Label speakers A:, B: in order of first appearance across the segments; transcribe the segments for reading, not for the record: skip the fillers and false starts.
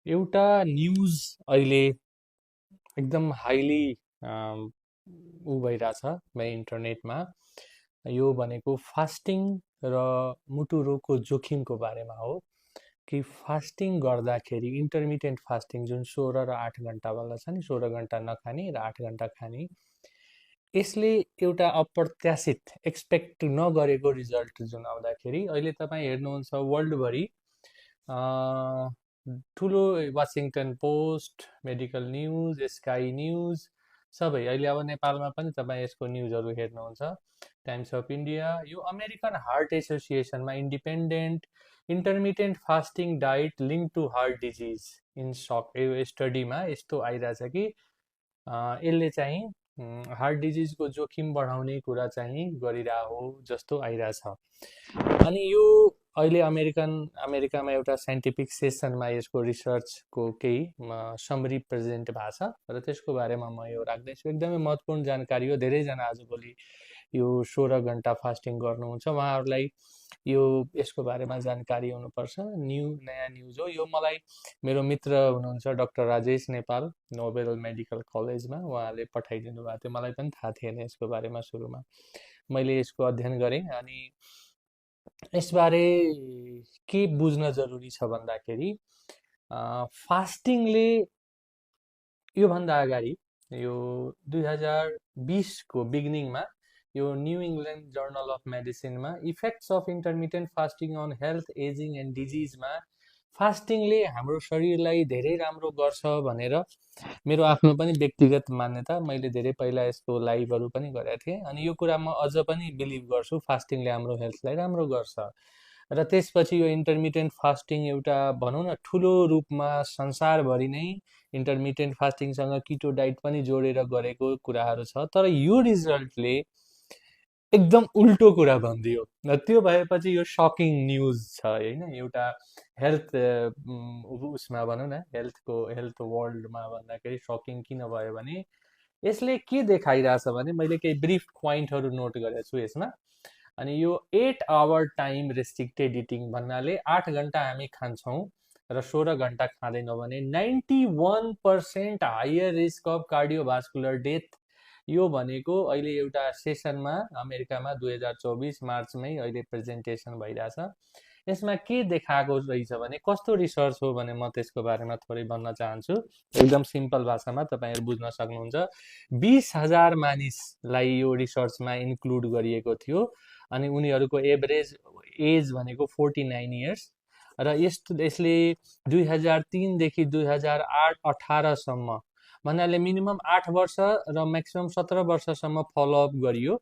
A: एउटा न्युज अहिले एकदम हाइली ऊ भइरहेछ इन्टरनेटमा। यो भनेको फास्टिङ र मुटु रोगको जोखिमको बारेमा हो कि फास्टिङ गर्दाखेरि इन्टरमिटेन्ट फास्टिङ जुन 16 र 8 घन्टावाला छ नि, 16 घन्टा नखाने र 8 घन्टा खाने, यसले एउटा अप्रत्याशित एक्सपेक्ट नगरेको रिजल्ट जुन आउँदाखेरि अहिले तपाईँ हेर्नुहुन्छ वर्ल्डभरि ठुलो Washington post, medical news, sky news सबै अहिले अब नेपालमा पनि तपाईँ यसको न्युजहरू हेर्नुहुन्छ। टाइम्स अफ इन्डिया, यो अमेरिकन हार्ट एसोसिएसनमा independent intermittent fasting diet link to heart disease इन सक, यो स्टडीमा यस्तो आइरहेछ कि यसले चाहिँ हार्ट डिजिजको जोखिम बढाउने कुरा चाहिँ गरिरहेको हो जस्तो आइरहेछ। अनि यो अहिले अमेरिकामा एउटा साइन्टिफिक सेसनमा यसको रिसर्चको केही समरी प्रेजेन्ट भएको छ र त्यसको बारेमा म यो राख्दैछु। एकदमै महत्त्वपूर्ण जानकारी हो। धेरैजना आजभोलि यो 16 घन्टा फास्टिङ गर्नुहुन्छ, उहाँहरूलाई यसको बारेमा जानकारी हुनुपर्छ। नयाँ न्युज हो यो। मलाई मेरो मित्र हुनुहुन्छ doctor Rajesh Nepal, Nobel medical कलेजमा, उहाँले पठाइदिनु भएको थियो। मलाई पनि थाहा थिएन यसको बारेमा। सुरुमा मैले यसको अध्ययन गरेँ अनि यसबारे के बुझ्न जरुरी छ भन्दाखेरि फास्टिङले योभन्दा अगाडि यो 2020 को बिगिनिङमा यो न्यू इङ्ल्यान्ड जर्नल अफ मेडिसिनमा effects of intermittent fasting on health, ageing and डिजिजमा फास्टिङले हाम्रो शरीरलाई धेरै राम्रो गर्छ भनेर मेरो आफ्नो पनि व्यक्तिगत मान्यता, मैले धेरै पहिला यसको लाइभहरू पनि गरेका थिएँ अनि यो कुरा म अझ पनि बिलिभ गर्छु, फास्टिङले हाम्रो हेल्थलाई राम्रो गर्छ। र त्यसपछि यो इन्टरमिटेन्ट फास्टिङ एउटा भनौँ न ठुलो रूपमा संसारभरि नै इन्टरमिटेन्ट फास्टिङसँग किटो डाइट पनि जोडेर गरेको कुराहरू छ। तर यो रिजल्टले एकदम उल्टो कुरा भनिदियो र त्यो भएपछि यो सकिङ न्युज छ होइन। एउटा हेल्थ उसमा भनौँ न हेल्थ वर्ल्डमा भन्दाखेरि सकिङ किन भयो भने यसले के देखाइरहेछ भने मैले केही ब्रिफ पोइन्टहरू नोट गरेको छु यसमा। अनि यो 8 आवर टाइम रेस्ट्रिक्टेड इटिङ भन्नाले 8 घन्टा हामी खान्छौँ र 16 घन्टा खाँदैनौँ भने 91% higher risk of cardiovascular death. यो भनेको अहिले एउटा सेसनमा अमेरिकामा 2024 मार्चमै अहिले प्रेजेन्टेसन भइरहेछ। यसमा के देखाएको रहेछ भने कस्तो रिसर्च हो भने म त्यसको बारेमा थोरै भन्न चाहन्छु। एकदम सिम्पल भाषामा तपाईँहरू बुझ्न सक्नुहुन्छ। 20,000 मानिसलाई यो रिसर्चमा इन्क्लुड गरिएको थियो अनि उनीहरूको एभरेज एज भनेको 49 इयर्स र यसले 2003 देखि 2018सम्म भन्नाले मिनिमम 8 वर्ष र म्याक्सिमम 17 वर्षसम्म फलोअप गरियो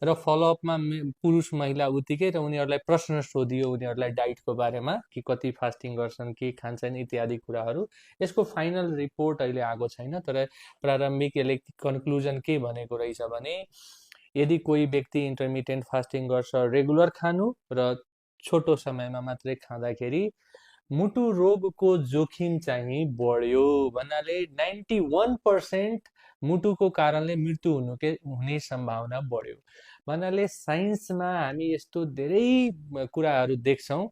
A: र फलोअपमा पुरुष महिला उत्तिकै र उनीहरूलाई प्रश्न सोधियो उनीहरूलाई डाइटको बारेमा कि कति फास्टिङ गर्छन्, के खान्छन् इत्यादि कुराहरू। यसको फाइनल रिपोर्ट अहिले आएको छैन, तर प्रारम्भिक यसले कन्क्लुजन के भनेको रहेछ भने यदि कोही व्यक्ति इन्टरमिटेन्ट फास्टिङ गर्छ, रेगुलर खानु र छोटो समयमा मात्रै खाँदाखेरि मुटु रोगको जोखिम चाहिँ बढ्यो भन्नाले 91% मुटुको कारणले मृत्यु हुने सम्भावना बढ्यो भन्नाले साइन्समा हामी यस्तो धेरै कुराहरू देख्छौँ।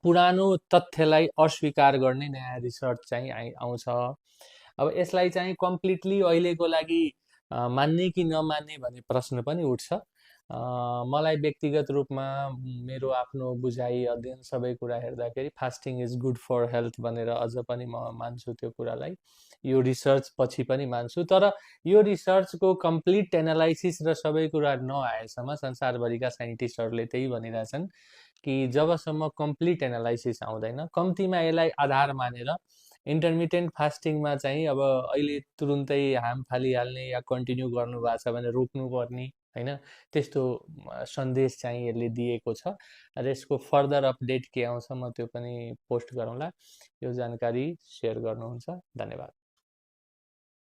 A: पुरानो तथ्यलाई अस्वीकार गर्ने नयाँ रिसर्च चाहिँ आउँछ। अब यसलाई चाहिँ कम्प्लिटली अहिलेको लागि मान्ने कि नमान्ने भन्ने प्रश्न पनि उठ्छ। मलाई व्यक्तिगत रूपमा मेरो आफ्नो बुझाइ अध्ययन सबै कुरा हेर्दाखेरि fasting is good for health भनेर अझ पनि म मान्छु त्यो कुरालाई। यो रिसर्च पछि पनि मान्छु, तर यो रिसर्चको कम्प्लिट एनालाइसिस र सबै कुरा नआएसम्म संसारभरिका साइन्टिस्टहरूले त्यही भनिरहेछन् कि जबसम्म कम्प्लिट एनालाइसिस आउँदैन, कम्तीमा यसलाई आधार मानेर इन्टरमिटेन्ट फास्टिङमा चाहिँ अब अहिले तुरुन्तै हाम फालिहाल्ने या कन्टिन्यू गर्नु भएको छ भने रोक्नुपर्ने होइन, त्यस्तो सन्देश चाहिँ यसले दिएको छ। र यसको फर्दर अपडेट के आउँछ म त्यो पनि पोस्ट गरौँला। यो जानकारी सेयर गर्नुहुन्छ। धन्यवाद।